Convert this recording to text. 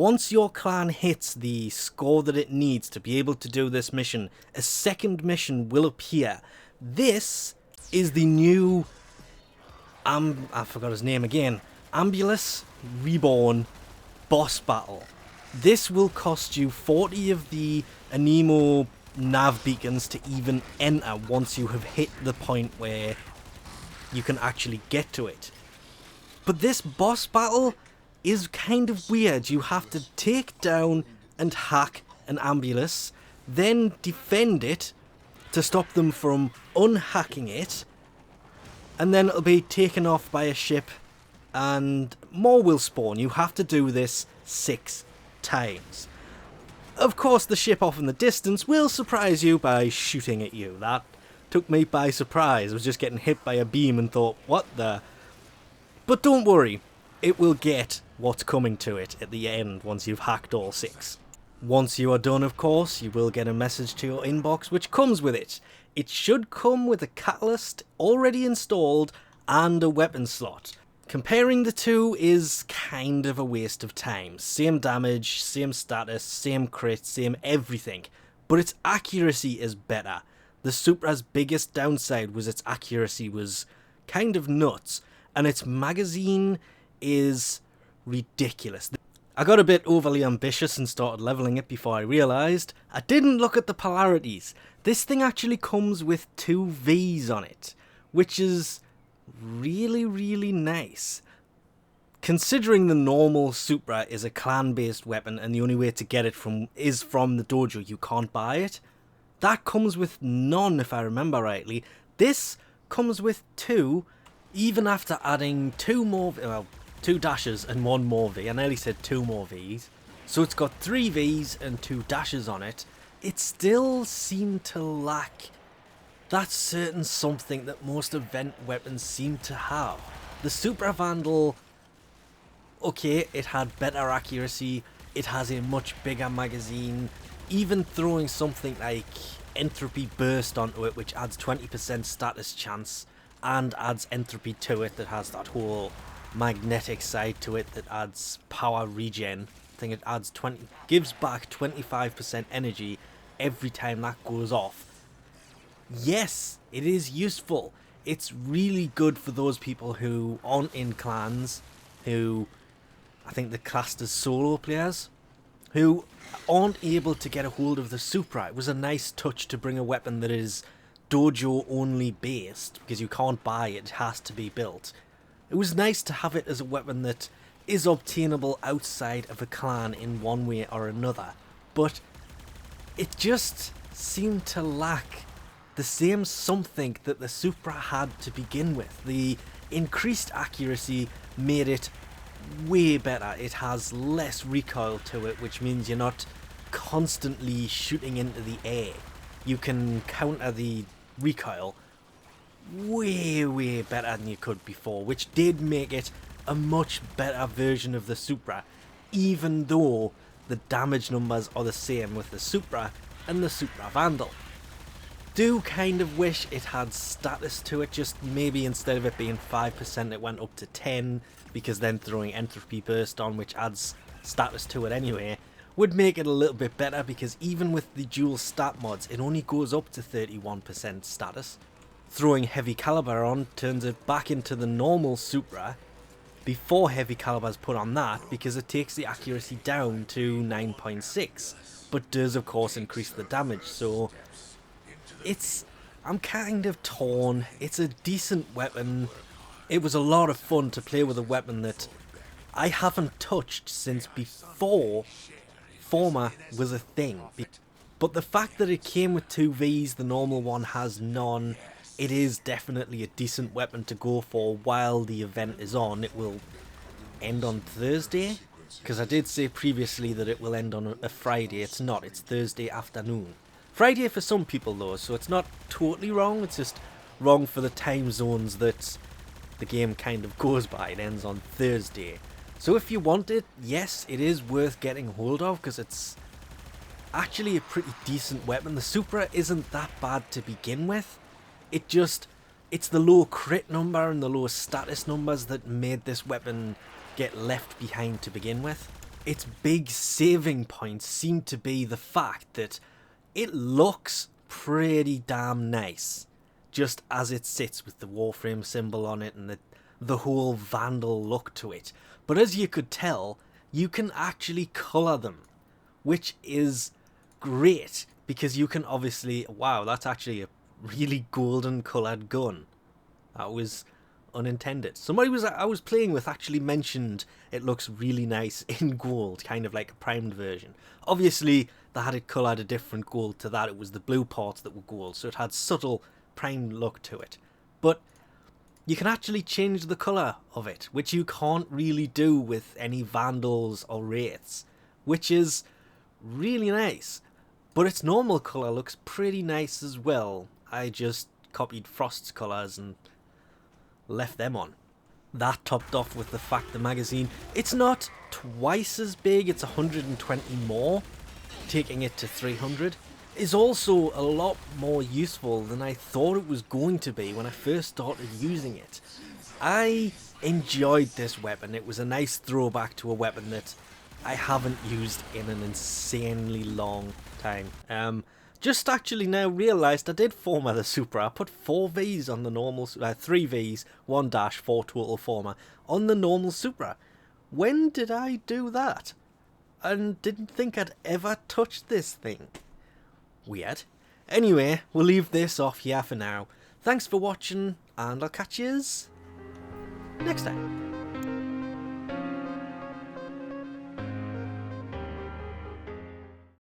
Once your clan hits the score that it needs to be able to do this mission, a second mission will appear. This is the new, I forgot his name again, Ambulas Reborn boss battle. This will cost you 40 of the Anemo nav beacons to even enter once you have hit the point where you can actually get to it. But this boss battle is kind of weird. You have to take down and hack an ambulance, then defend it to stop them from unhacking it, and then it'll be taken off by a ship and more will spawn. You have to do this 6 times. Of course, the ship off in the distance will surprise you by shooting at you. That took me by surprise. I was just getting hit by a beam and thought, what the? But don't worry, it will get what's coming to it at the end once you've hacked all 6. Once you are done, of course, you will get a message to your inbox which comes with it. It should come with a catalyst already installed and a weapon slot. Comparing the two is kind of a waste of time. Same damage, same status, same crit, same everything. But its accuracy is better. The Supra's biggest downside was its accuracy was kind of nuts. And its magazine is ridiculous. I got a bit overly ambitious and started leveling it before I realised I didn't look at the polarities. This thing actually comes with 2 Vs on it, which is really nice. Considering the normal Supra is a clan-based weapon and the only way to get it is from the dojo, you can't buy it. That comes with none, if I remember rightly. This comes with 2, even after adding 2 more, well, 2 dashes and 1 more V. I nearly said 2 more Vs. So it's got 3 Vs and 2 dashes on it. It still seemed to lack that certain something that most event weapons seem to have. The Supra Vandal, okay, it had better accuracy, it has a much bigger magazine, even throwing something like Entropy Burst onto it, which adds 20% status chance, and adds entropy to it that has that whole magnetic side to it that adds power regen. I think it gives back 25% energy every time that goes off. Yes, it is useful. It's really good for those people who aren't in clans, who I think they're classed as solo players, who aren't able to get a hold of the Supra. It was a nice touch to bring a weapon that is dojo only based, because you can't buy it, it has to be built. It was nice to have it as a weapon that is obtainable outside of a clan in one way or another, but it just seemed to lack the same something that the Supra had to begin with. The increased accuracy made it way better. It has less recoil to it, which means you're not constantly shooting into the air. You can counter the recoil way better than you could before, which did make it a much better version of the Supra, even though the damage numbers are the same with the Supra and the Supra Vandal. Do kind of wish it had status to it, just maybe instead of it being 5% it went up to 10, because then throwing Entropy Burst on, which adds status to it anyway, would make it a little bit better, because even with the dual stat mods it only goes up to 31% status. Throwing Heavy Caliber on turns it back into the normal Supra before Heavy Caliber is put on that, because it takes the accuracy down to 9.6, but does of course increase the damage. So I'm kind of torn. It's a decent weapon. It was a lot of fun to play with a weapon that I haven't touched since before forma was a thing. But the fact that it came with 2 Vs, the normal one has none, it is definitely a decent weapon to go for while the event is on. It will end on Thursday, because I did say previously that it will end on a Friday. It's not, it's Thursday afternoon. Friday for some people though, so it's not totally wrong, it's just wrong for the time zones that the game kind of goes by. It ends on Thursday. So if you want it, yes, it is worth getting hold of, because it's actually a pretty decent weapon. The Supra isn't that bad to begin with. It's the low crit number and the low status numbers that made this weapon get left behind to begin with. its big saving points seem to be the fact that it looks pretty damn nice, just as it sits with the Warframe symbol on it and the whole Vandal look to it. But as you could tell, you can actually colour them, which is great, because you can obviously... Wow, that's actually a really golden coloured gun. That was unintended. Somebody I was playing with actually mentioned it looks really nice in gold, kind of like a primed version. Obviously, they had it coloured a different gold to that. It was the blue parts that were gold, so it had subtle primed look to it. But you can actually change the colour of it, which you can't really do with any Vandals or Wraiths, which is really nice. But its normal colour looks pretty nice as well. I just copied Frost's colours and left them on. That topped off with the fact the magazine, it's not twice as big, it's 120 more, taking it to 300, is also a lot more useful than I thought it was going to be when I first started using it. I enjoyed this weapon. It was a nice throwback to a weapon that I haven't used in an insanely long time. Just actually now realised I did forma the Supra. I put 4 Vs on the normal, 3 Vs, 1 dash, 4 total forma on the normal Supra. When did I do that? And didn't think I'd ever touched this thing. Weird. Anyway, we'll leave this off here for now. Thanks for watching, and I'll catch yous next time.